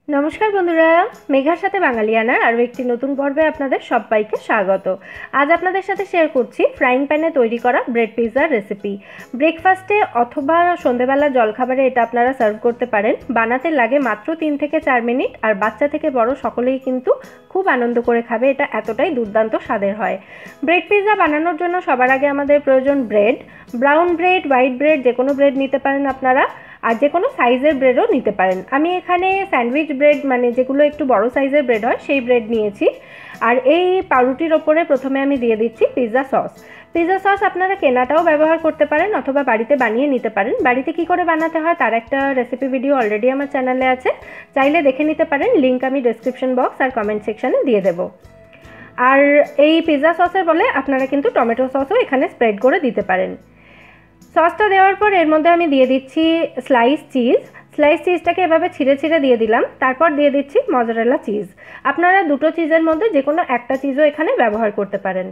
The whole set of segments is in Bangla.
नमस्कार बंधुरा मेघार साथे बांगालियानार आरो एकटी नतून पर्वे आपनादेर सबाइके स्वागत। आज आपनादेर साथे शेयर करछि फ्राइंग पैने तैरी करा ब्रेड पिज्जार रेसिपि। ब्रेकफास्टे अथवा सन्ध्येबेला जलखाबारे एटा आपनारा सार्व करते पारेन। बानाते लागे मात्र 3 থেকে 4 मिनिट और बाच्चा थेके बड़ो सकलेई किन्तु खूब आनंद करे खाबे। एटा एतटाई दुर्दान्त स्वादेर हय। ब्रेड पिज्जा बानानोर जोन्नो सबार आगे आमादेर प्रयोजन bread. Brown bread, white bread जेकोनो ब्रेड निते पारेन आपनारा और जेकोनो साइजेर ब्रेडो निते पारेन। आमी एखाने सैंडविच ब्रेड माने जेगुलो एकटु बड़ो साइजेर ब्रेड हय सेई ब्रेड नियेछि। और এই পাউরুটির ওপরে প্রথমে আমি দিয়ে দিচ্ছি পিৎজা সস। পিৎজা সস আপনারা কেনাটাও ব্যবহার করতে পারেন অথবা বাড়িতে বানিয়ে নিতে পারেন। বাড়িতে কি করে বানাতে হয় তার একটা রেসিপি ভিডিও অলরেডি আমার চ্যানেলে আছে, চাইলে দেখে নিতে পারেন। লিংক আমি ডেসক্রিপশন বক্স আর কমেন্ট সেকশনে দিয়ে দেব। আর এই পিৎজা সসের বলে আপনারা কিন্তু টমেটো সসও এখানে স্প্রেড করে দিতে পারেন। সসটা দেওয়ার পর এর মধ্যে আমি দিয়ে দিচ্ছি স্লাইস চিজ। স্লাইস চিজটাকে এভাবে ছিঁড়ে ছিঁড়ে দিয়ে দিলাম। তারপর দিয়ে দিচ্ছি মজারেলা চিজ। আপনারা দুটো চিজের মধ্যে যে কোনো একটা চিজও এখানে ব্যবহার করতে পারেন।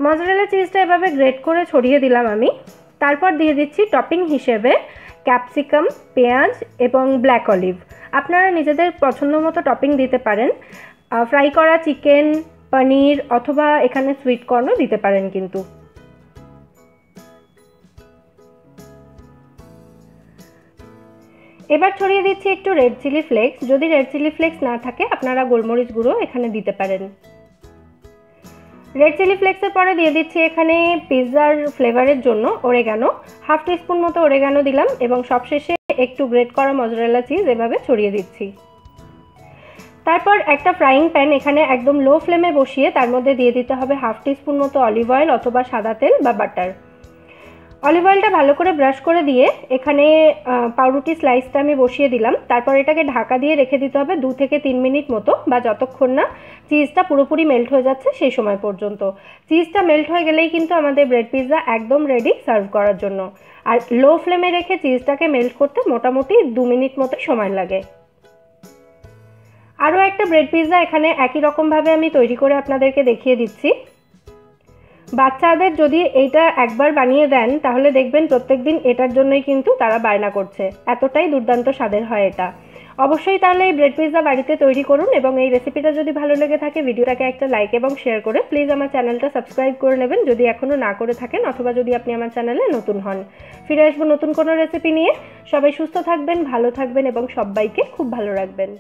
মজারেলা চিজটা এভাবে গ্রেট করে ছড়িয়ে দিলাম আমি। তারপর দিয়ে দিচ্ছি টপিং হিসেবে ক্যাপসিকাম, পেঁয়াজ এবং ব্ল্যাক অলিভ। আপনারা নিজেদের পছন্দ মতো টপিং দিতে পারেন। ফ্রাই করা চিকেন, পনির অথবা এখানে সুইট কর্নও দিতে পারেন কিন্তু। এবার ছড়িয়ে দিচ্ছি একটু রেড চিলি ফ্লেক্স। যদি রেড চিলি ফ্লেক্স না থাকে আপনারা গোলমরিচ গুঁড়ো এখানে দিতে পারেন। রেড চিলি ফ্লেক্সের পরে দিয়ে দিচ্ছি এখানে পিৎজার ফ্লেভারের জন্য ওরেগানো। হাফ টিস্পুন মতো ওরেগানো দিলাম এবং সবশেষে একটু গ্রেট করা মজারেলা চিজ এভাবে ছড়িয়ে দিচ্ছি। তারপর একটা ফ্রাইং প্যান এখানে একদম লো ফ্লেমে বসিয়ে তার মধ্যে দিয়ে দিতে হবে হাফ টিস্পুন মতো অলিভ অয়েল অথবা সাদা তেল বা বাটার। অলিভ অয়েলটা ভালো করে ব্রাশ করে দিয়ে এখানে পাউরুটি স্লাইসটা আমি বসিয়ে দিলাম। তারপর এটাকে ঢাকা দিয়ে রেখে দিতে হবে 2 থেকে 3 মিনিট মতো, বা যতক্ষণ না চিজটা পুরোপুরি মেল্ট হয়ে যাচ্ছে সেই সময় পর্যন্ত। চিজটা মেল্ট হয়ে গেলেই কিন্তু আমাদের ব্রেড পিৎজা একদম রেডি সার্ভ করার জন্য। আর লো ফ্লেমে রেখে চিজটাকে মেল্ট করতে মোটামুটি 2 মিনিট মতো সময় লাগে। আরও একটা ব্রেড পিৎজা এখানে একই রকমভাবে আমি তৈরি করে আপনাদেরকে দেখিয়ে দিচ্ছি। বাচ্চাদের যদি এইটা একবার বানিয়ে দেন তাহলে দেখবেন প্রত্যেকদিন এটার জন্যই কিন্তু তারা বায়না করছে, এতটাই দুর্দান্ত স্বাদের হয় এটা। অবশ্যই তাহলে এই ব্রেড পিৎজা বাড়িতে তৈরি করুন এবং এই রেসিপিটা যদি ভালো লেগে থাকে ভিডিওটাকে একটা লাইক এবং শেয়ার করে প্লিজ আমার চ্যানেলটা সাবস্ক্রাইব করে নেবেন যদি এখনও না করে থাকেন, অথবা যদি আপনি আমার চ্যানেলে নতুন হন। ফিরে আসবো নতুন কোনো রেসিপি নিয়ে। সবাই সুস্থ থাকবেন, ভালো থাকবেন এবং সবাইকে খুব ভালো রাখবেন।